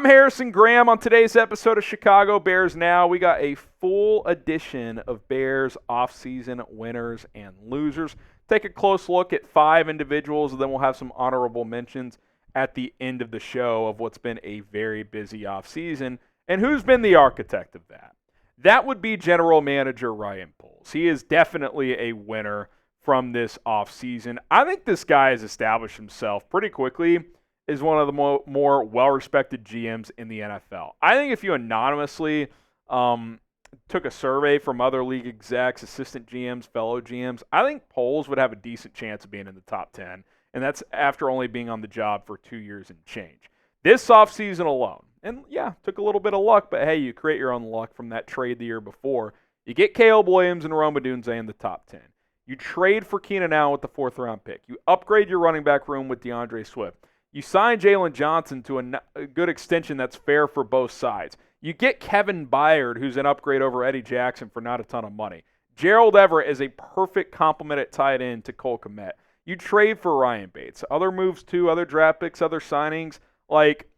I'm Harrison Graham. On today's episode of Chicago Bears Now, we got a full edition of Bears offseason winners and losers. Take a close look at 5 individuals, and then we'll have some honorable mentions at the end of the show of what's been a very busy offseason and who's been the architect of that. That would be General Manager Ryan Poles. He is definitely a winner from this offseason. I think this guy has established himself pretty quickly as one of the more well-respected GMs in the NFL. I think if you anonymously took a survey from other league execs, assistant GMs, fellow GMs, I think Poles would have a decent chance of being in the top 10, and that's after only being on the job for 2 years and change. This offseason alone, and yeah, took a little bit of luck, but hey, you create your own luck from that trade the year before. You get Caleb Williams and Rome Odunze in the top 10. You trade for Keenan Allen with the 4th-round pick. You upgrade your running back room with DeAndre Swift. You sign Jaylon Johnson to a good extension that's fair for both sides. You get Kevin Byard, who's an upgrade over Eddie Jackson for not a ton of money. Gerald Everett is a perfect complement at tight end to Cole Kmet. You trade for Ryan Bates. Other moves too, other draft picks, other signings. Like,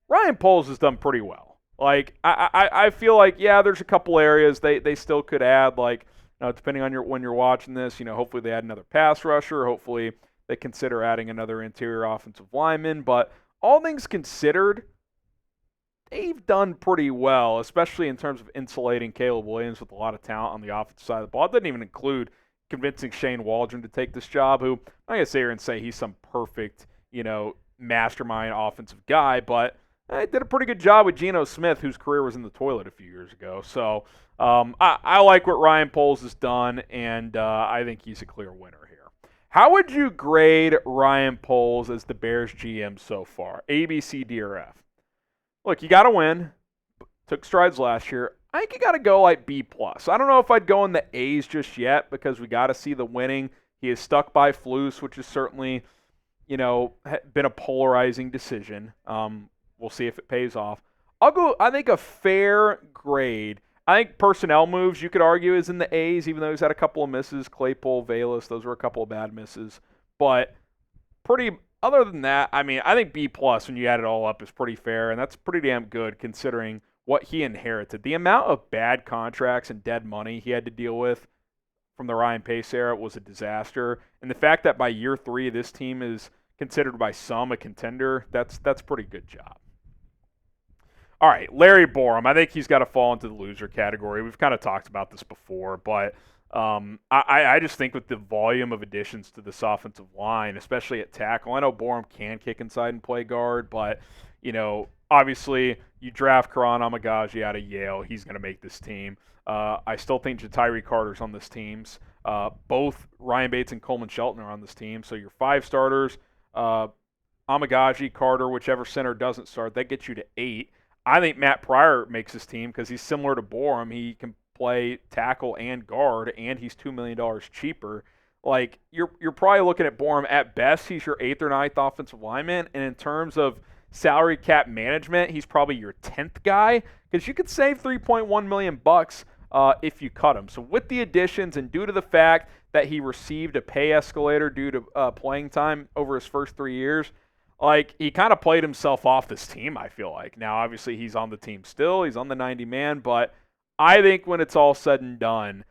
Ryan Poles has done pretty well. Like, I feel like, yeah, there's a couple areas they still could add. Like, depending on when you're watching this, hopefully they add another pass rusher. Hopefully they consider adding another interior offensive lineman. But all things considered, they've done pretty well, especially in terms of insulating Caleb Williams with a lot of talent on the offensive side of the ball. It doesn't even include convincing Shane Waldron to take this job, who I'm going to sit here and say he's some perfect, mastermind offensive guy, but I did a pretty good job with Geno Smith, whose career was in the toilet a few years ago. So I like what Ryan Poles has done, and I think he's a clear winner here. How would you grade Ryan Poles as the Bears GM so far? A, B, C, D, or F? Look, you got to win. Took strides last year. I think you got to go like B+. I don't know if I'd go in the A's just yet because we got to see the winning. He is stuck by Flus, which is certainly, been a polarizing decision. We'll see if it pays off. I'll go, I think, a fair grade. I think personnel moves, you could argue, is in the A's, even though he's had a couple of misses. Claypool, Valus, those were a couple of bad misses. But other than that, I think B+, when you add it all up, is pretty fair, and that's pretty damn good considering what he inherited. The amount of bad contracts and dead money he had to deal with from the Ryan Pace era was a disaster. And the fact that by year 3, this team is considered by some a contender, that's a pretty good job. All right, Larry Borom. I think he's got to fall into the loser category. We've kind of talked about this before, but I just think with the volume of additions to this offensive line, especially at tackle, I know Borom can kick inside and play guard, but, obviously you draft Karan Amagaji out of Yale. He's going to make this team. I still think Jatiri Carter's on this team. Both Ryan Bates and Coleman Shelton are on this team. So your 5 starters, Amagaji, Carter, whichever center doesn't start, that gets you to 8. I think Matt Pryor makes his team because he's similar to Borom. He can play tackle and guard, and he's $2 million cheaper. Like, you're probably looking at Borom at best. He's your 8th or 9th offensive lineman, and in terms of salary cap management, he's probably your 10th guy because you could save $3.1 million if you cut him. So with the additions and due to the fact that he received a pay escalator due to playing time over his first 3 years, like, he kind of played himself off this team, I feel like. Now, obviously, he's on the team still. He's on the 90-man, but I think when it's all said and done,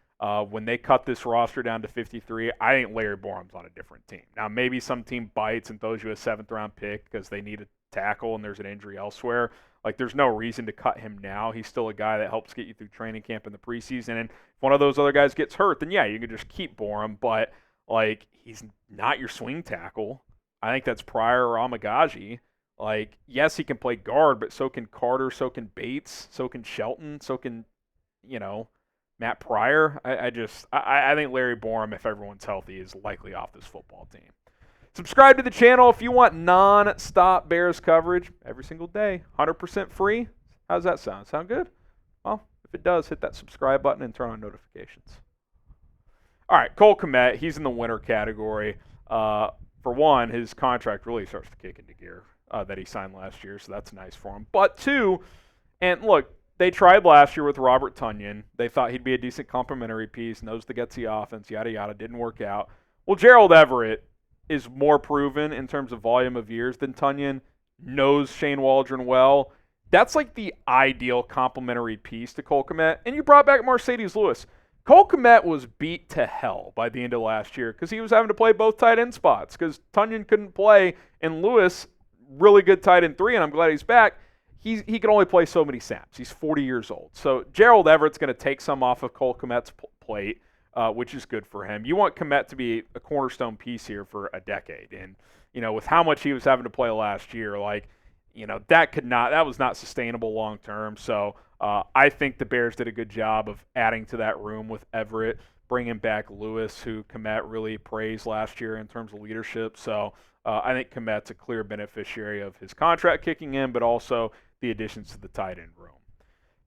when they cut this roster down to 53, I think Larry Borom's on a different team. Now, maybe some team bites and throws you a 7th-round pick because they need a tackle and there's an injury elsewhere. Like, there's no reason to cut him now. He's still a guy that helps get you through training camp in the preseason. And if one of those other guys gets hurt, then, yeah, you can just keep Borom. But, like, he's not your swing tackle. I think that's Pryor or Amagaji. Like, yes, he can play guard, but so can Carter, so can Bates, so can Shelton, so can, Matt Pryor. I think Larry Borom, if everyone's healthy, is likely off this football team. Subscribe to the channel if you want non-stop Bears coverage every single day. 100% free. How does that sound? Sound good? Well, if it does, hit that subscribe button and turn on notifications. All right, Cole Kmet, he's in the winner category. For one, his contract really starts to kick into gear that he signed last year, so that's nice for him. But 2, and look, they tried last year with Robert Tonyan. They thought he'd be a decent complementary piece, knows the gutsy offense, yada, yada, didn't work out. Well, Gerald Everett is more proven in terms of volume of years than Tonyan, knows Shane Waldron well, That's like the ideal complementary piece to Cole Kmet. And you brought back Mercedes Lewis. Cole Kmet was beat to hell by the end of last year because he was having to play both tight end spots because Tunyon couldn't play, and Lewis, really good tight end 3, and I'm glad he's back. He can only play so many snaps. He's 40 years old. So Gerald Everett's going to take some off of Cole Kmet's plate, which is good for him. You want Kmet to be a cornerstone piece here for a decade. And, with how much he was having to play last year, that was not sustainable long term. So I think the Bears did a good job of adding to that room with Everett, bringing back Lewis, who Kmet really praised last year in terms of leadership. So I think Kmet's a clear beneficiary of his contract kicking in, but also the additions to the tight end room.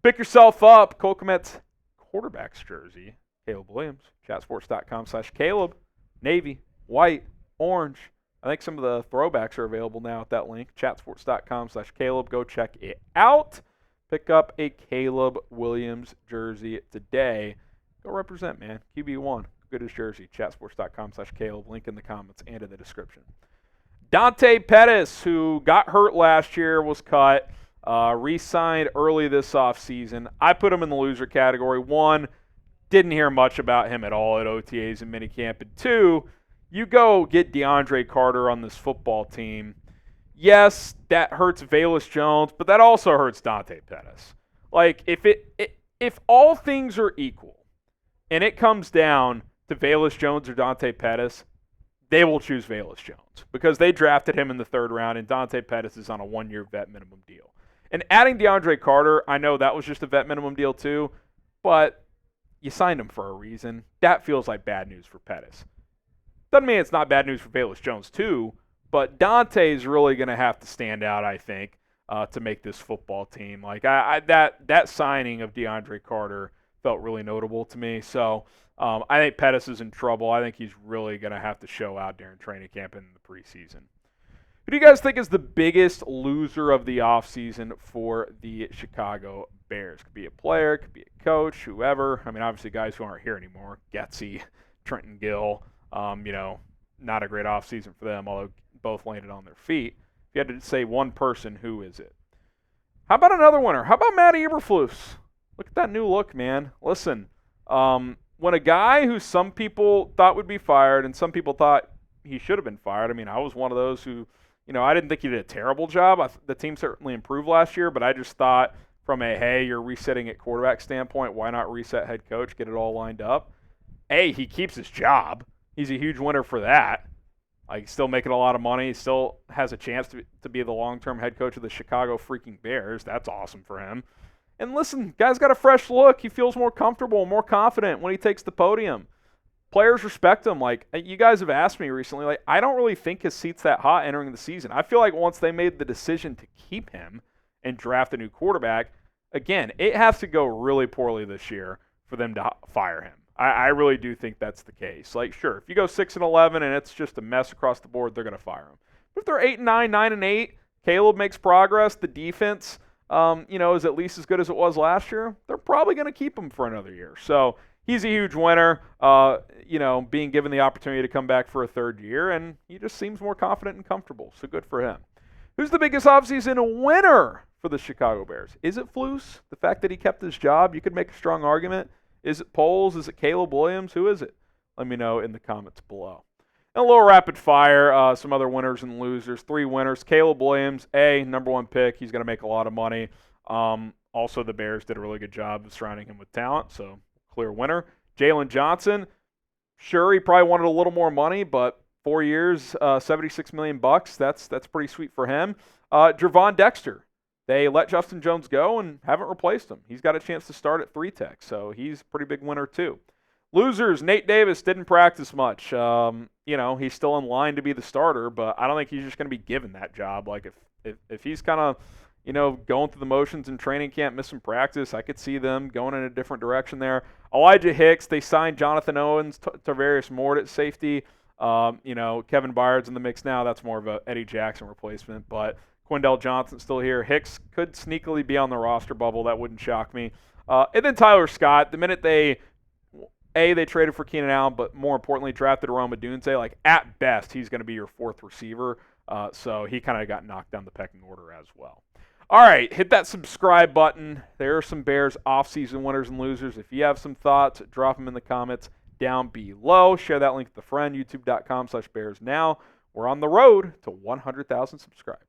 Pick yourself up Cole Kmet's quarterback's jersey. Caleb Williams, chatsports.com/Caleb. Navy, white, orange. I think some of the throwbacks are available now at that link, chatsports.com/Caleb. Go check it out. Pick up a Caleb Williams jersey today. Go represent, man. QB1. Good as jersey. Chatsports.com/Caleb. Link in the comments and in the description. Dante Pettis, who got hurt last year, was cut. Re-signed early this offseason. I put him in the loser category. 1, didn't hear much about him at all at OTAs and minicamp. And 2, you go get DeAndre Carter on this football team. Yes, that hurts Velus Jones, but that also hurts Dante Pettis. Like, if all things are equal and it comes down to Velus Jones or Dante Pettis, they will choose Velus Jones because they drafted him in the 3rd round, and Dante Pettis is on a 1-year vet minimum deal. And adding DeAndre Carter, I know that was just a vet minimum deal too, but you signed him for a reason. That feels like bad news for Pettis. Doesn't mean it's not bad news for Velus Jones too, but Dante is really going to have to stand out, I think, to make this football team. Like that signing of DeAndre Carter felt really notable to me. So I think Pettis is in trouble. I think he's really going to have to show out during training camp and in the preseason. Who do you guys think is the biggest loser of the offseason for the Chicago Bears? Could be a player, could be a coach, whoever. I mean, obviously guys who aren't here anymore. Getsy, Trenton Gill. Not a great offseason for them, although both landed on their feet. If you had to say one person, who is it? How about another winner? How about Matty Eberflus? Look at that new look, man. Listen, when a guy who some people thought would be fired and some people thought he should have been fired, I mean, I was one of those who, I didn't think he did a terrible job. The team certainly improved last year, but I just thought from a, hey, you're resetting at quarterback standpoint, why not reset head coach, get it all lined up? A, he keeps his job. He's a huge winner for that. He's still making a lot of money. He still has a chance to be the long-term head coach of the Chicago freaking Bears. That's awesome for him. And listen, guy's got a fresh look. He feels more comfortable, more confident when he takes the podium. Players respect him. You guys have asked me recently, I don't really think his seat's that hot entering the season. I feel like once they made the decision to keep him and draft a new quarterback, again, it has to go really poorly this year for them to fire him. I really do think that's the case. Sure, if you go 6-11 and it's just a mess across the board, they're going to fire him. But if they're 8-9, 9-8, Caleb makes progress, the defense, is at least as good as it was last year, they're probably going to keep him for another year. So he's a huge winner, being given the opportunity to come back for a 3rd year, and he just seems more confident and comfortable. So good for him. Who's the biggest offseason winner for the Chicago Bears? Is it Flus? The fact that he kept his job? You could make a strong argument. Is it Poles? Is it Caleb Williams? Who is it? Let me know in the comments below. And a little rapid fire, some other winners and losers. 3 winners. Caleb Williams, number 1 pick. He's going to make a lot of money. Also, the Bears did a really good job of surrounding him with talent, so clear winner. Jaylon Johnson, sure, he probably wanted a little more money, but 4 years, $76 million. That's pretty sweet for him. Gervon Dexter. They let Justin Jones go and haven't replaced him. He's got a chance to start at 3-tech, so he's a pretty big winner too. Losers, Nate Davis didn't practice much. He's still in line to be the starter, but I don't think he's just going to be given that job. If he's kind of, going through the motions in training camp, missing practice, I could see them going in a different direction there. Elijah Hicks, they signed Jonathan Owens, Tarvarius Moore at safety. Kevin Byard's in the mix now. That's more of a Eddie Jackson replacement, but Quindell Johnson's still here. Hicks could sneakily be on the roster bubble. That wouldn't shock me. And then Tyler Scott, the minute they traded for Keenan Allen, but more importantly, drafted Rome Odunze, at best, he's going to be your 4th receiver. So he kind of got knocked down the pecking order as well. All right, hit that subscribe button. There are some Bears off-season winners and losers. If you have some thoughts, drop them in the comments down below. Share that link with a friend, youtube.com/BearsNow. We're on the road to 100,000 subscribers.